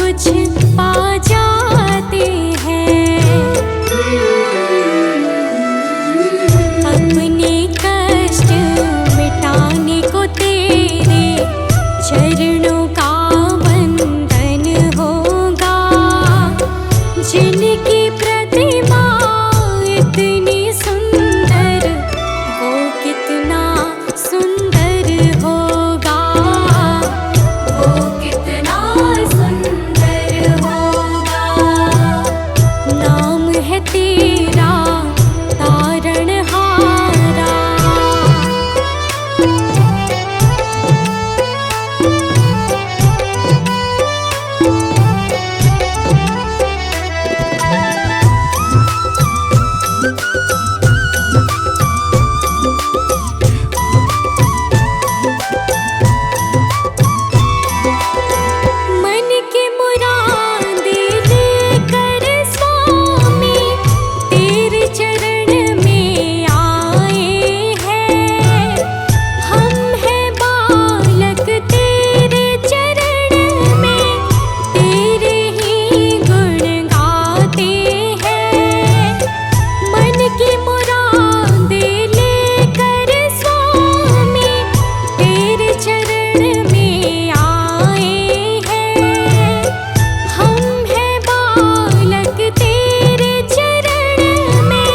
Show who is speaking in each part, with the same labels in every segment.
Speaker 1: कुछ पा जाते हैं। अपने कष्ट मिटाने को तेरे चरणों का वंदन होगा। जिनकी प्रतिमा इतनी सुंदर, वो कितना सुंदर होगा। वो कितना सुंदर होगा। नाम है तेरा तारणहारा। मन की मुरादें लेकर स्वामी तेरे चरण में आए हैं। हम हैं बालक तेरे चरण में, तेरे ही गुण गाते हैं। मन की मुरादें लेकर स्वामी तेरे चरण में आए हैं। हम हैं बालक तेरे चरण में,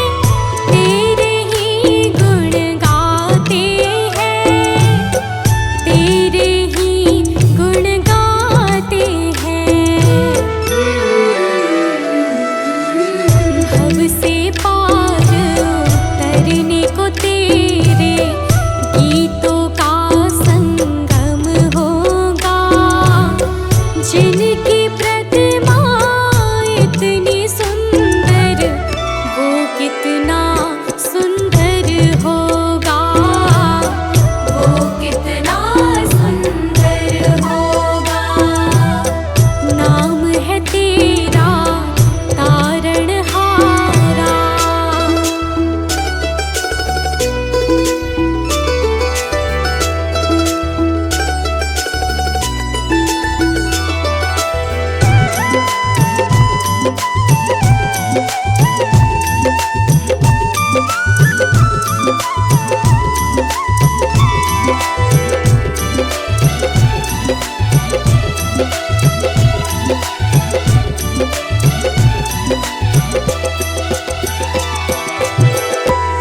Speaker 1: तेरे ही गुण गाते हैं। तेरे ही गुण गाते हैं। भव से पार उतरने को तेरे गीतों का संगम होगा। जिनकी प्रतिमा इतनी सुंदर, वो कितना सुंदर होगा। वो कितना सुंदर होगा। नाम है तेरा तारणहारा।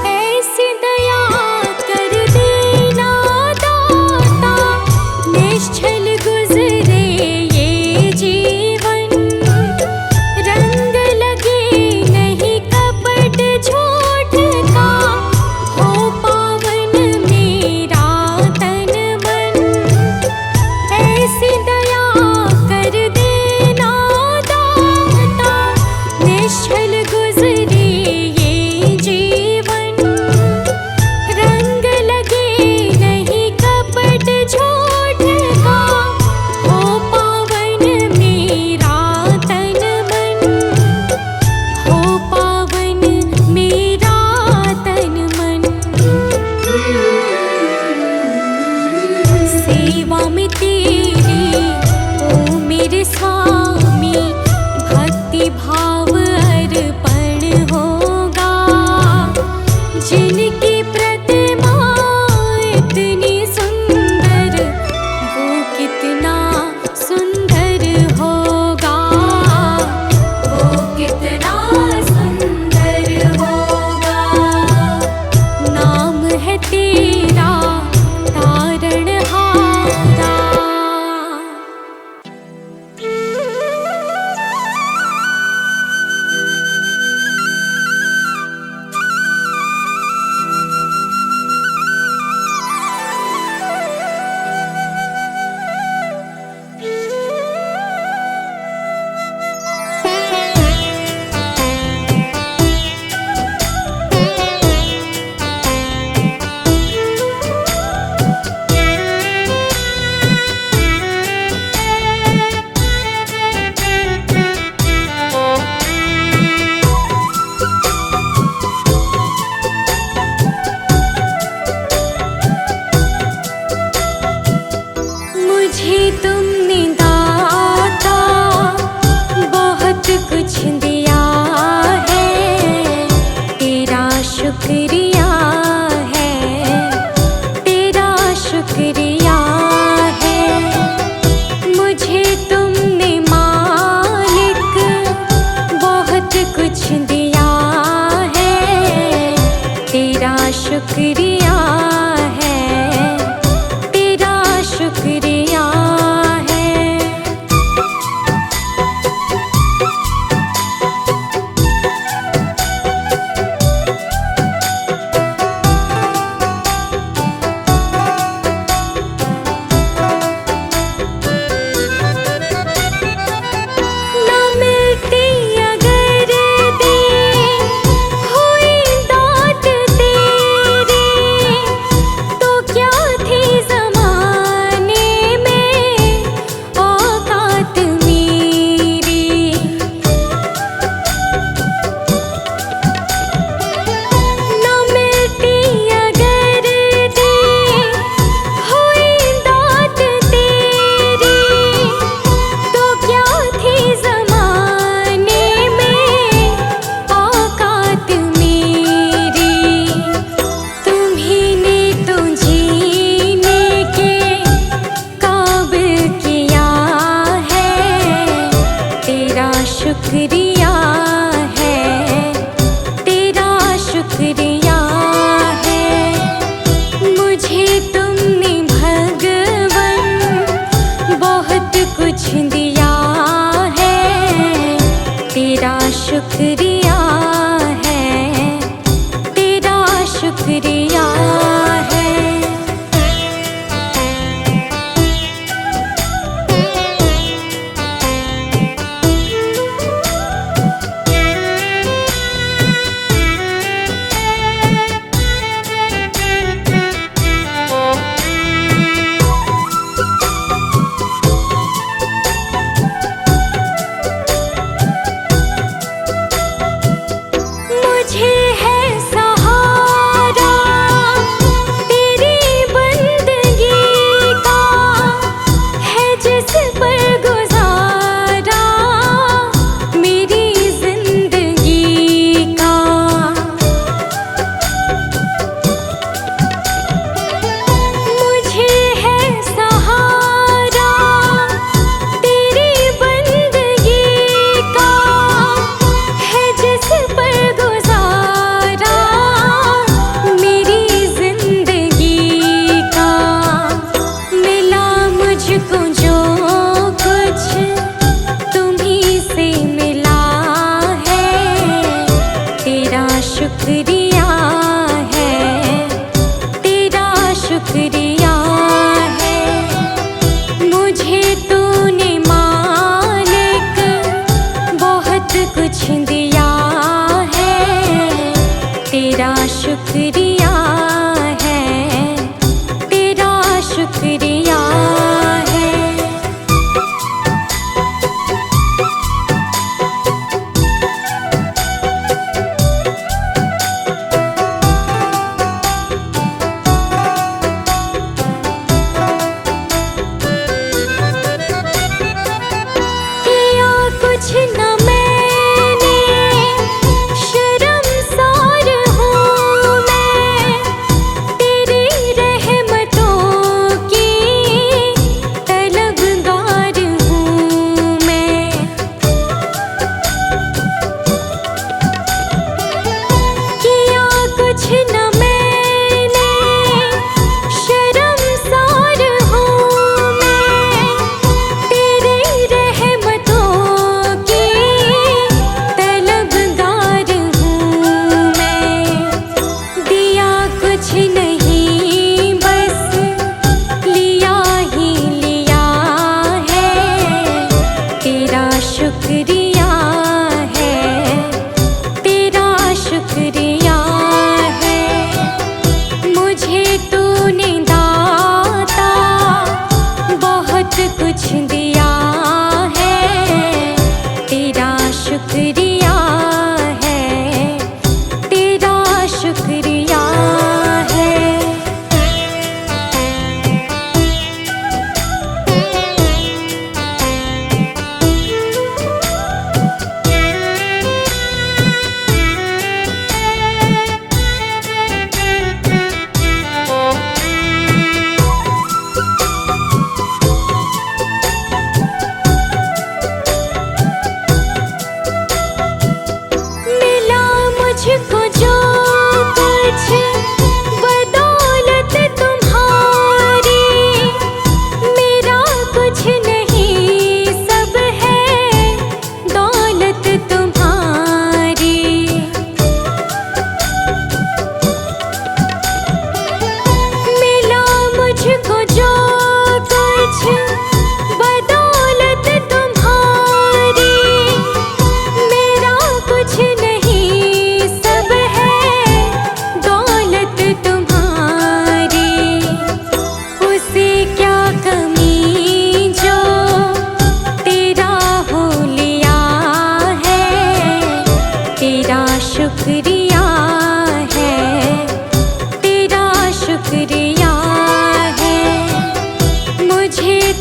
Speaker 1: ऐसी दया कर देना दाता, निश्चल गुजरे ये जीवन। रंग लगे नहीं कपट झूठ का, हो पावन मेरा तन मन। ऐसी दया कर देना दाता, निश्चल गुजरे ये जीवन। रंग लगे नहीं कपट झूठ का, हो पावन मेरा तन मन। हो पावन मेरा तन मन। सेवा में तेरी ओ मेरे स्वामी, भक्ति भाव अर्पण होगा। जिनकी प्रतिमा इतनी सुंदर, वो कितना सुंदर होगा। वो कितना सुंदर होगा। नाम है तेरा तारणहारा। तुमने दाता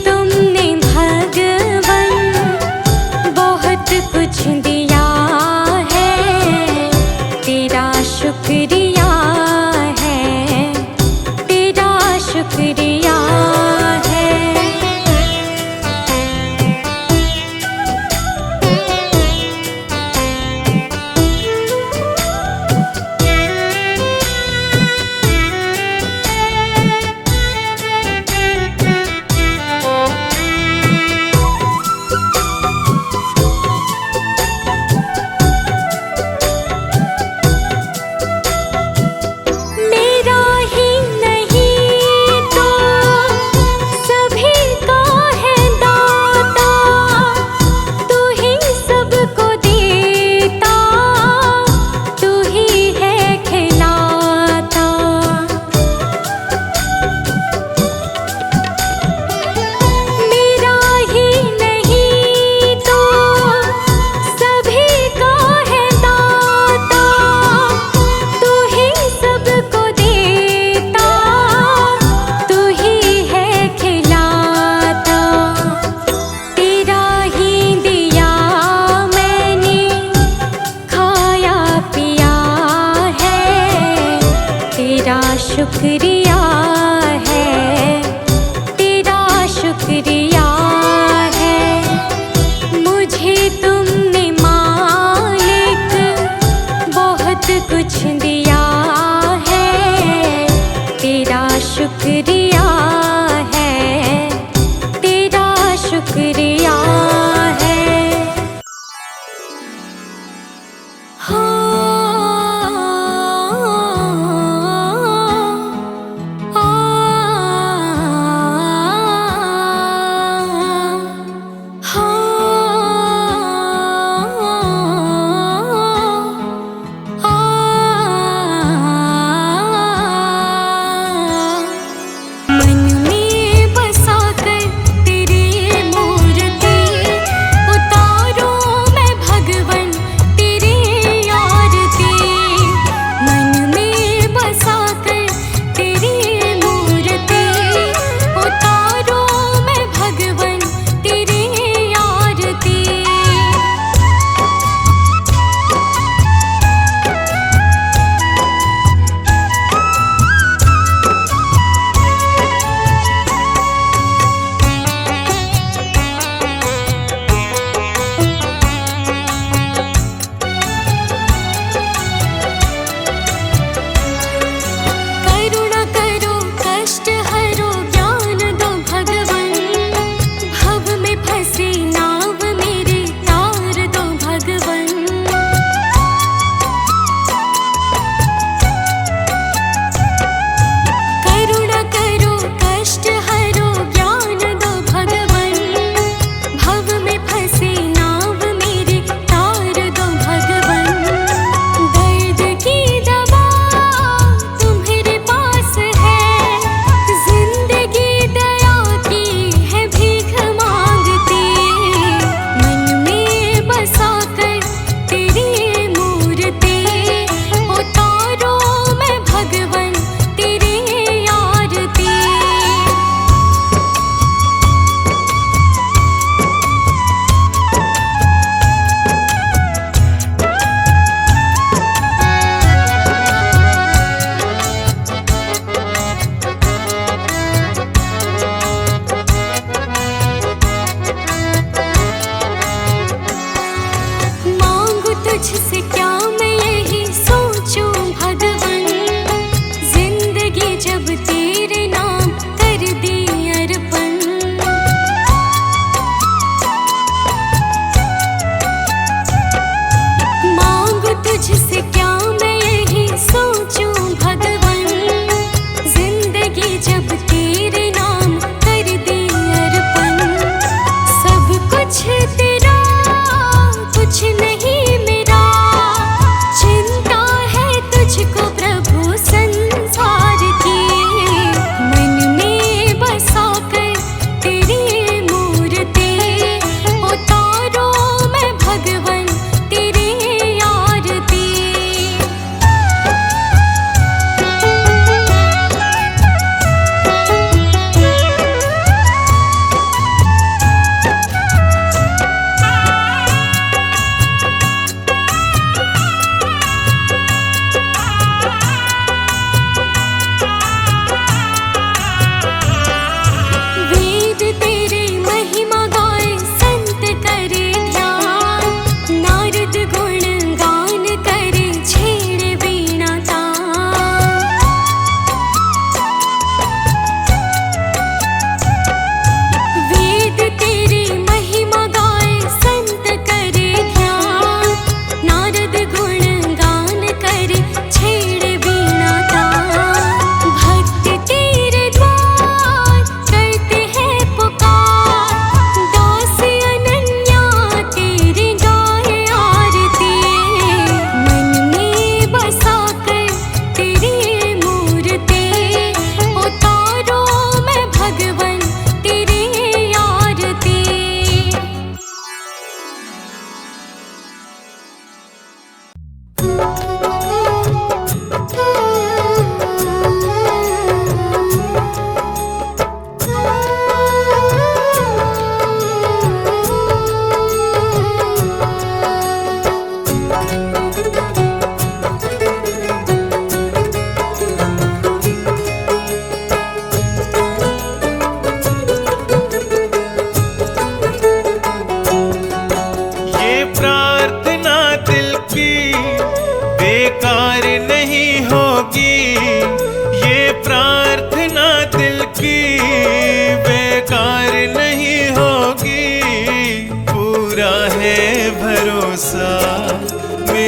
Speaker 1: तुमने भगवन बहुत कुछ दिया है, तेरा शुक्रिया है, तेरा शुक्रिया है।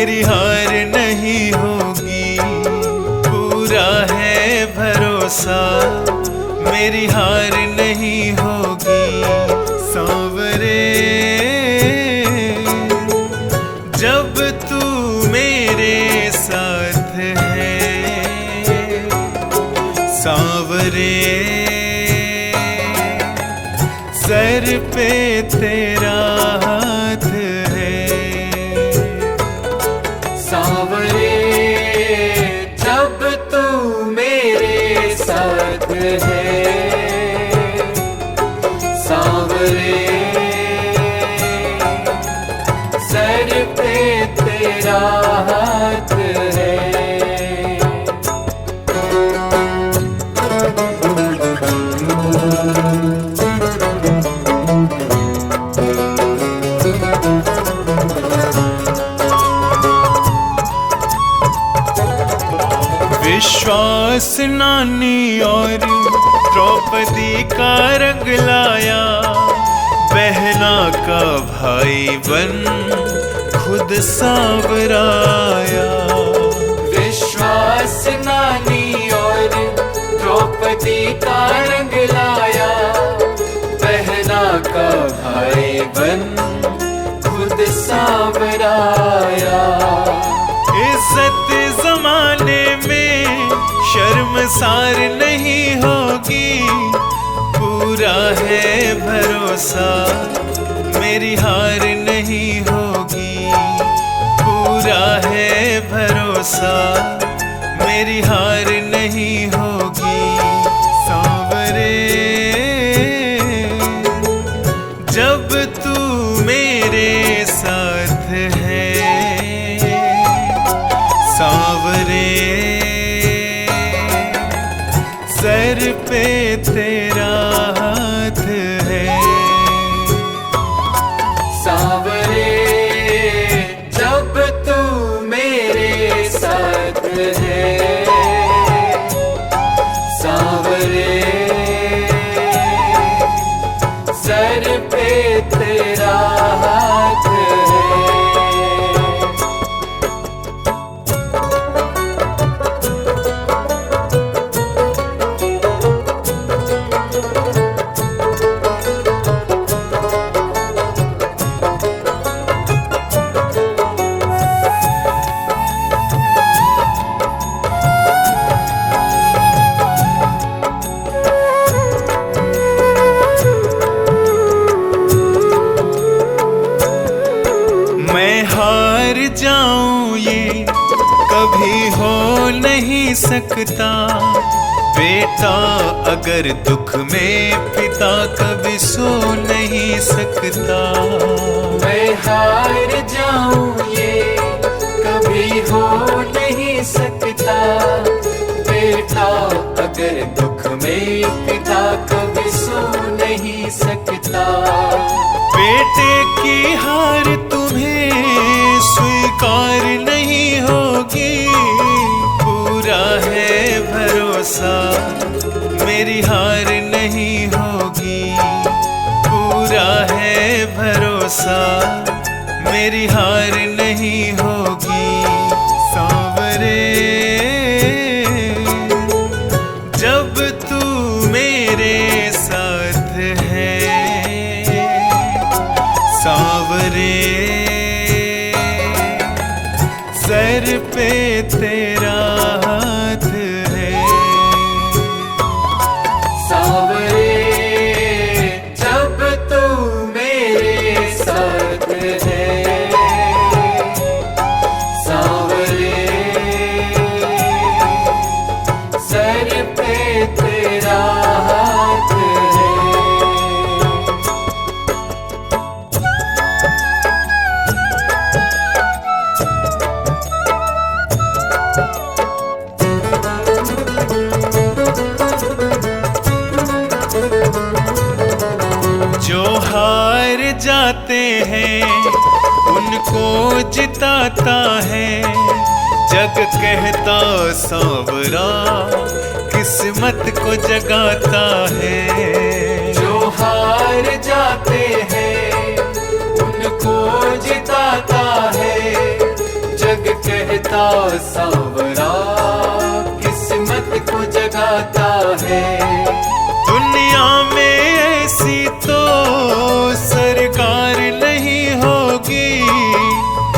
Speaker 2: मेरी हार नहीं होगी, पूरा है भरोसा मेरी हार नहीं होगी। सांवरे जब तू मेरे साथ है, सांवरे सर पे तेरा हाथ है।
Speaker 3: सांवरे जब तू मेरे साथ है, सांवरे सर पे तेरा हाथ है।
Speaker 2: विश्वास नानी और द्रौपदी का रंग लाया, बहना का भाई बन खुद सांवराया।
Speaker 3: विश्वास नानी और द्रौपदी का रंग लाया, बहना का भाई बन खुद सांवराया।
Speaker 2: इज्जत जमाने में शर्मसार नहीं होगी, पूरा है भरोसा मेरी हार नहीं होगी, पूरा है भरोसा मेरी हार नहीं होगी। सांवरे जब तू मेरे साथ है, सांवरे सर पे तेरा हाथ है।
Speaker 3: सांवरे जब तू मेरे साथ है, सांवरे सर पे तेरा हाथ है।
Speaker 2: मैं हार जाऊं ये कभी हो नहीं सकता, बेटा अगर दुख में पिता कभी सो नहीं सकता।
Speaker 3: मैं हार जाऊं ये कभी हो नहीं सकता, बेटा अगर दुख में पिता कभी सो नहीं सकता।
Speaker 2: बेटे की हार तुम्हें स्वीकार नहीं होगी, पूरा है भरोसा मेरी हार नहीं होगी, पूरा है भरोसा मेरी हार नहीं होगी। सांवरे जब तू मेरे साथ है, सांवरे सर पे तेरा हाथ है।
Speaker 3: सांवरे जब तू मेरे साथ है, सांवरे सर पे तेरा हाथ है।
Speaker 2: जो हार जाते हैं उनको जिताता है, जग कहता सांवरा किस्मत को जगाता है।
Speaker 3: जो हार जाते हैं उनको जिताता है, जग कहता सांवरा किस्मत को जगाता है।
Speaker 2: दुनिया में ऐसी तो सरकार नहीं होगी,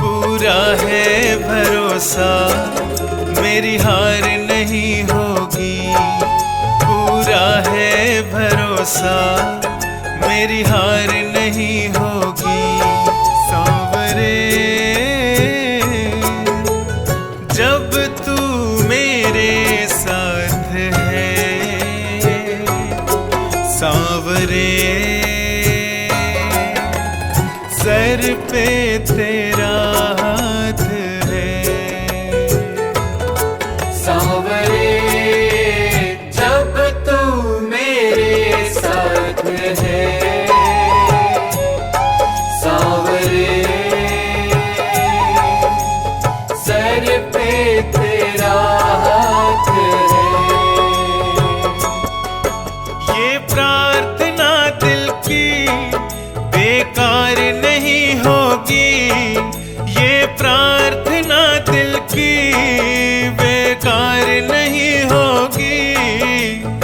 Speaker 2: पूरा है भरोसा मेरी हार नहीं होगी, पूरा है भरोसा मेरी हार नहीं होगी। सांवरे जब तू मेरे साथ है, सांवरे सर पे तेरा हाथ है।
Speaker 3: सांवरे जब तू मेरे साथ है, सांवरे सर पे तेरा हाथ है।
Speaker 2: ये प्रार्थना दिल की बेकार नहीं होगी, ये प्रार्थना दिल की बेकार नहीं होगी,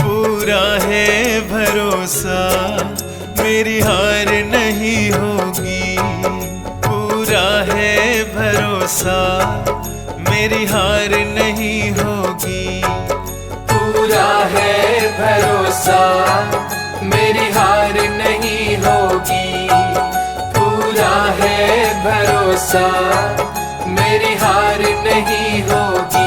Speaker 2: पूरा है भरोसा मेरी हार नहीं होगी, पूरा है भरोसा मेरी हार नहीं होगी।
Speaker 3: पूरा है भरोसा मेरी हार नहीं होगी, पूरा है भरोसा मेरी हार नहीं होगी।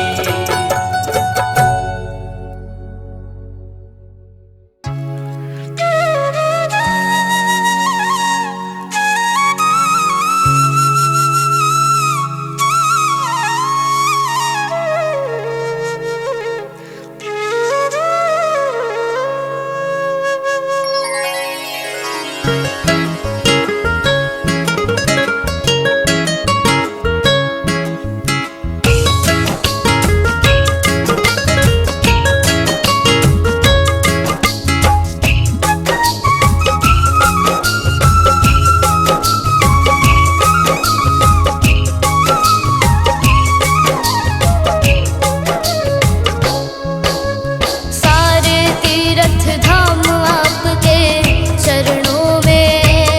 Speaker 4: सारे तीर्थ धाम आपके चरणों में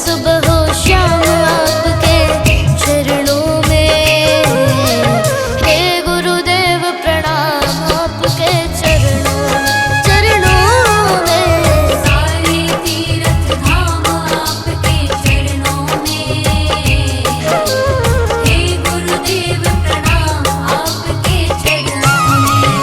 Speaker 4: सुबह हो शाम आपके चरणों में। हे गुरुदेव प्रणाम आपके चरणों में।
Speaker 1: सारे तीर्थ धाम आपके चरणों में। हे गुरुदेव प्रणाम आपके चरणों में।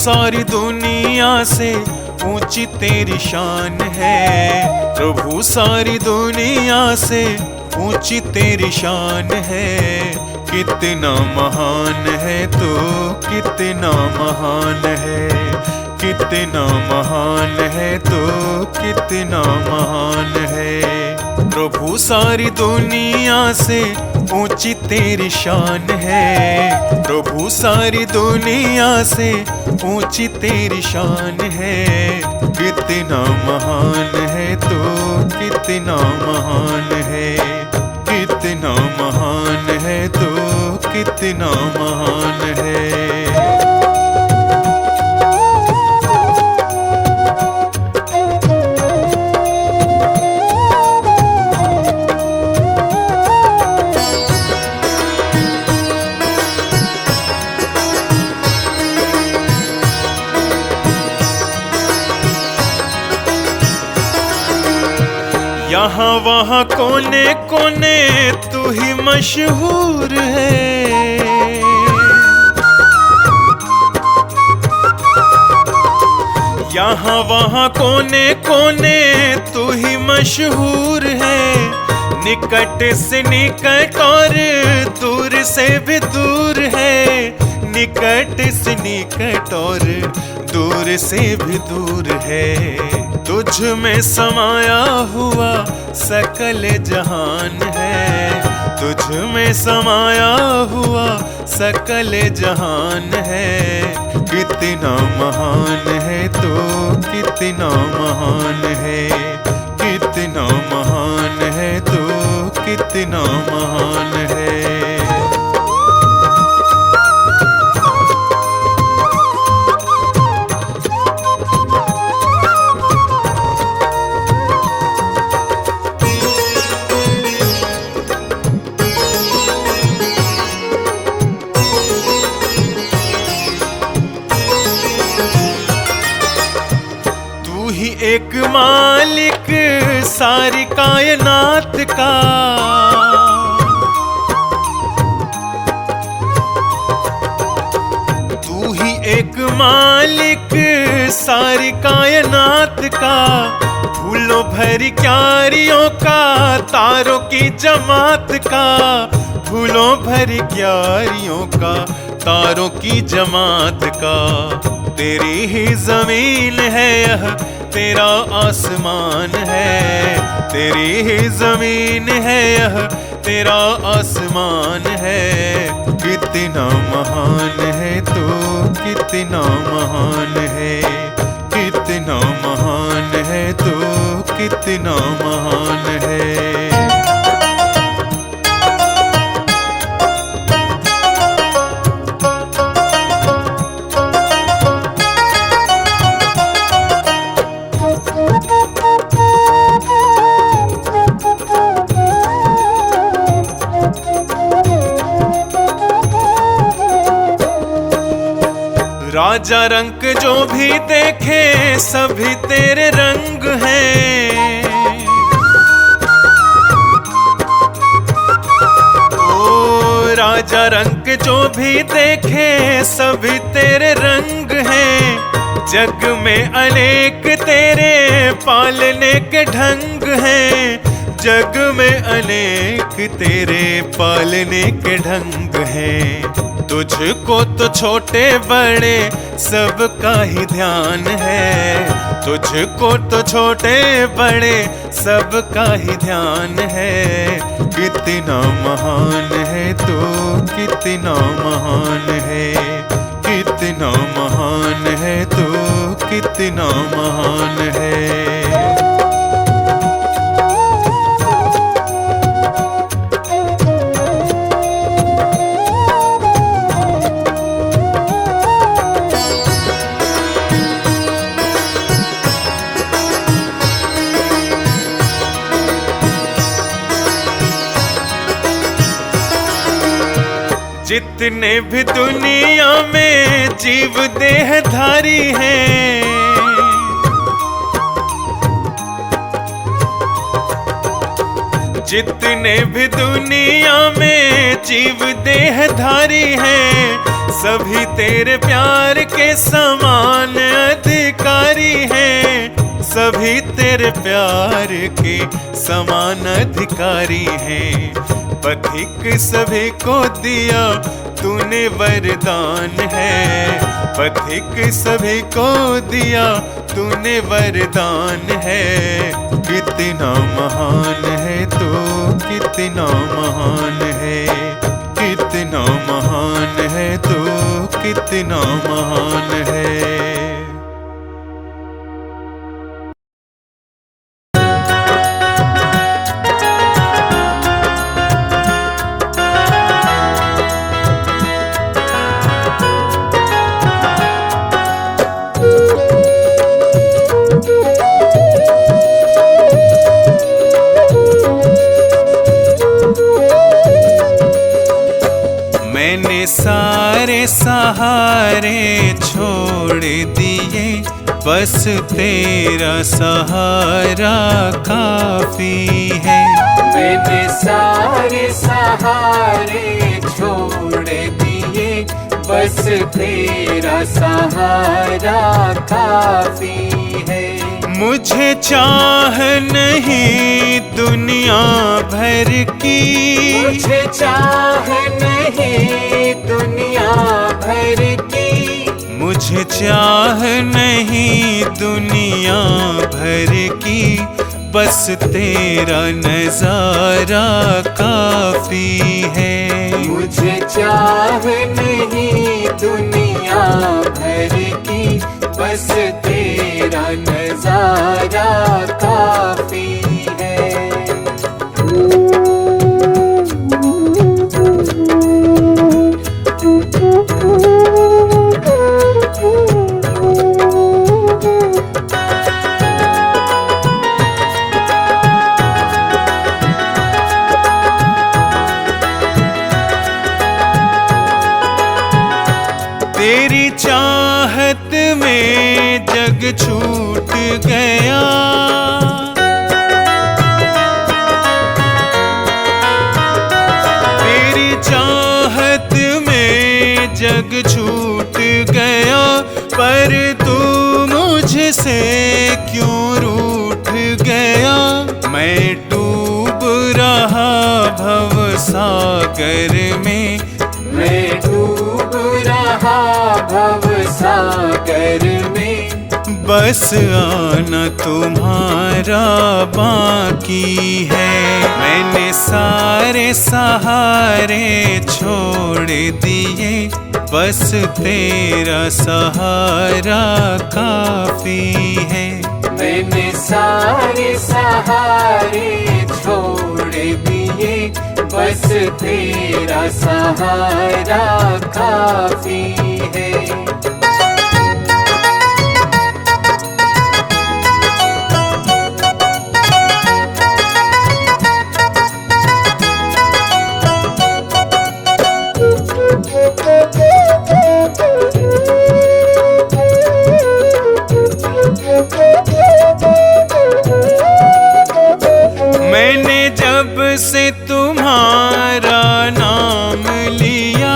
Speaker 2: सारी दुनिया से ऊंची तेरी शान है। प्रभु सारी दुनिया से ऊंची तेरी शान है। कितना महान है तू, कितना महान है, कितना महान है तू, कितना महान है। प्रभु सारी दुनिया से ऊंची तेरी शान है। प्रभु सारी दुनिया से ऊंची तेरी शान है। कितना महान है तू, कितना महान है, कितना महान है तू, कितना महान है। यहाँ वहाँ कोने कोने तू ही मशहूर है। यहाँ वहाँ कोने कोने तू ही मशहूर है। निकट से निकट और दूर से भी दूर है। निकट से निकट और दूर से भी दूर है। तुझ में समाया हुआ सकल जहान है। तुझ में समाया हुआ सकल जहान है। कितना महान है तू, कितना महान है, कितना महान है तू, कितना महान है। एक मालिक सारी कायनात का। तू ही एक मालिक सारी कायनात का। फूलों भरी क्यारियों का, तारों की जमात का। फूलों भरी क्यारियों का, तारों की जमात का। तेरी ही जमीन है यह, तेरा आसमान है। तेरी ही जमीन है यह, तेरा आसमान है। कितना महान है तू, कितना महान है, कितना महान है तू, कितना महान है। राजा रंग जो भी देखे सभी तेरे रंग हैं। ओ राजा रंग जो भी देखे सभी तेरे रंग हैं। जग में अनेक तेरे पालने के ढंग हैं। जग में अनेक तेरे पालने के ढंग हैं। तुझको तो छोटे बड़े सबका ही ध्यान है। तुझको तो छोटे बड़े सबका ही ध्यान है। कितना महान है तू, कितना महान है, कितना महान है तू, कितना महान है। जितने भी दुनिया में जीव देहधारी हैं। जितने भी दुनिया में जीव देहधारी हैं। सभी तेरे प्यार के समान अधिकारी हैं, सभी तेरे प्यार के समान अधिकारी हैं। पथिक सभी को दिया तूने वरदान है, पथिक सभी को दिया तूने वरदान है। कितना महान है तू, कितना महान है, कितना महान है तू, कितना महान है। मैंने सारे सहारे छोड़ दिए, बस तेरा सहारा काफी है।
Speaker 3: मैंने सारे सहारे छोड़ दिए, बस तेरा सहारा काफी है।
Speaker 2: मुझे चाह नहीं दुनिया भर की,
Speaker 3: मुझे चाह नहीं दुनिया भर की,
Speaker 2: मुझे चाह नहीं दुनिया भर की, बस तेरा नजारा काफी है।
Speaker 3: मुझे चाह नहीं दुनिया भर की, बस तेरा नजारा काफी है।
Speaker 2: तेरी चाहत में जग छूट गया, तेरी चाहत में जग छूट गया, पर तू मुझसे क्यों रूठ गया। मैं डूब रहा भव सागर में,
Speaker 3: मैं डूब रहा भव सागर में,
Speaker 2: बस आना तुम्हारा बाकी है। मैंने सारे सहारे छोड़ दिए, बस तेरा सहारा काफी है।
Speaker 3: मैंने सारे सहारे छोड़ दिए, बस तेरा सहारा काफी है।
Speaker 2: मैंने जब से तुम्हारा नाम लिया,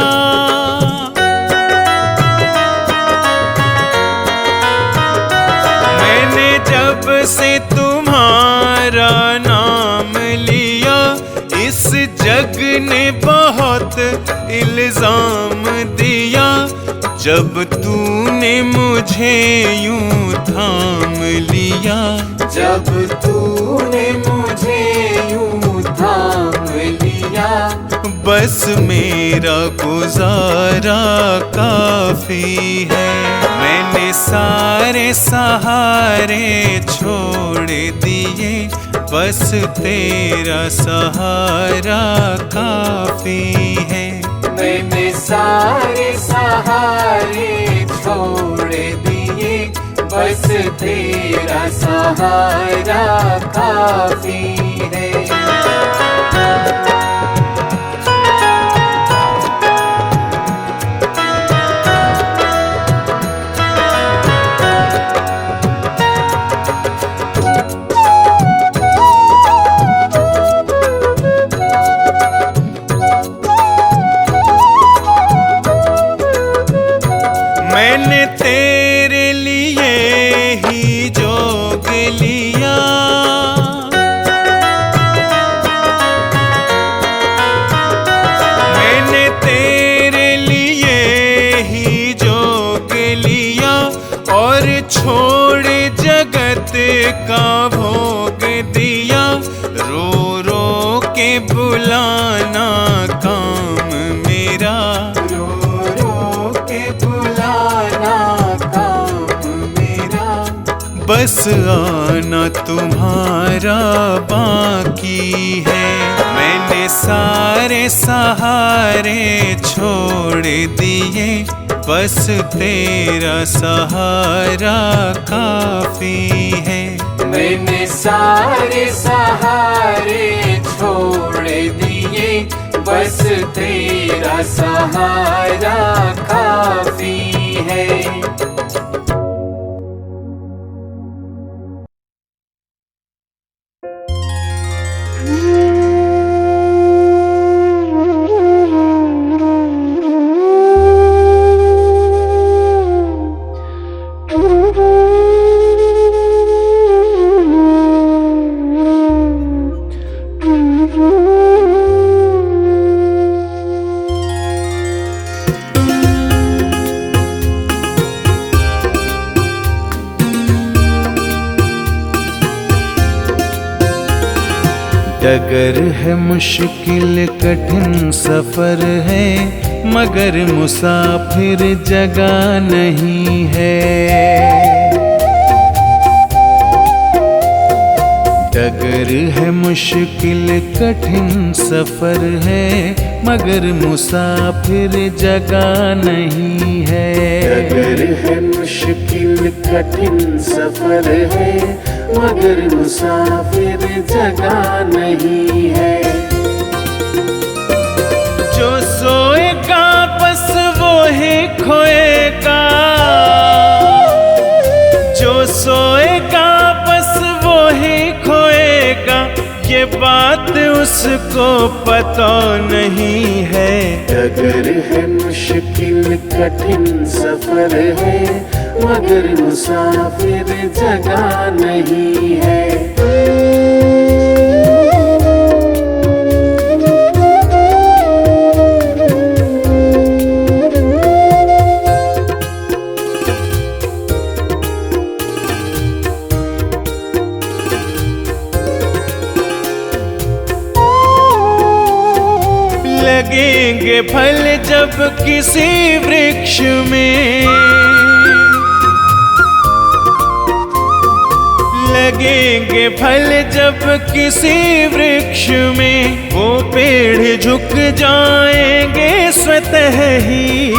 Speaker 2: मैंने जब से तुम्हारा नाम लिया, इस जग ने बहुत इल्जाम दिया। जब तूने मुझे यूं थाम लिया,
Speaker 3: जब तूने मुझे यूं थाम लिया,
Speaker 2: बस मेरा गुजारा काफी है। मैंने सारे सहारे छोड़ दिए, बस तेरा सहारा काफी है।
Speaker 3: मैंने सारे सहारे छोड़ दिए, बस तेरा सहारा काफी है।
Speaker 2: बस आना तुम्हारा बाकी है। मैंने सारे सहारे छोड़ दिए, बस तेरा सहारा काफी है।
Speaker 3: मैंने सारे सहारे छोड़ दिए, बस तेरा सहारा काफी है।
Speaker 2: डगर है मुश्किल कठिन सफर है, मगर मुसाफिर जगह नहीं है। डगर है मुश्किल कठिन सफर है, मगर मुसाफिर जगह नहीं है।
Speaker 3: डगर है मुश्किल कठिन सफर है, मगर मुसाफिर जगह नहीं है।
Speaker 2: जो सोएगा बस वो ही खोएगा, जो सोएगा बस वो ही खोएगा, ये बात उसको पता नहीं है।
Speaker 3: डगर है मुश्किल कठिन सफर है, मगर मुसाफिर जगह नहीं है।
Speaker 2: लगेंगे फल जब किसी वृक्ष में, लगेंगे फल जब किसी वृक्ष में, वो पेड़ झुक जाएंगे स्वतः ही।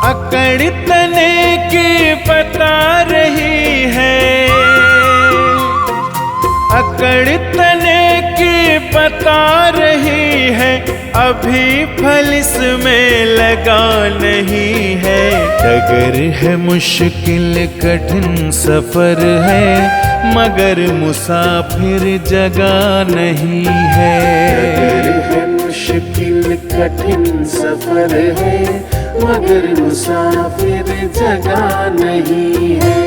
Speaker 2: अकड़ तने की बता रही है, अकड़ तने की बता रही है, अभी फल इसमें लगा नहीं है। डगर है मुश्किल कठिन सफर है, मगर मुसाफिर जगह नहीं है।
Speaker 3: डगर है मुश्किल कठिन सफर है, मगर मुसाफिर जगह नहीं है।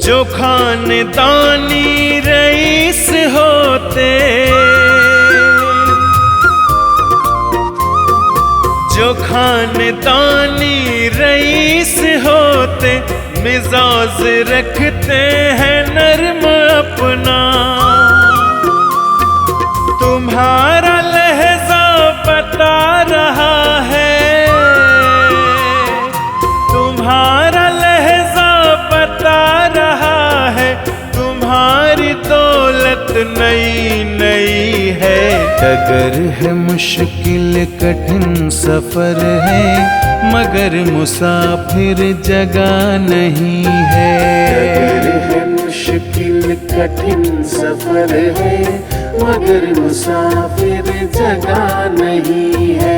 Speaker 2: जो खानदानी रईस होते, जो खानदानी रईस होते, मिजाज रखते हैं नर्म अपना। तुम्हारा लहजा बता रहा है, तुम्हारा लहजा बता रहा है, तुम्हारी दौलत नई नई है। डगर है मुश्किल कठिन सफर है, मगर मुसाफिर जगह नहीं है।
Speaker 3: डगर है मुश्किल कठिन सफर है, मगर मुसाफिर जगह नहीं है।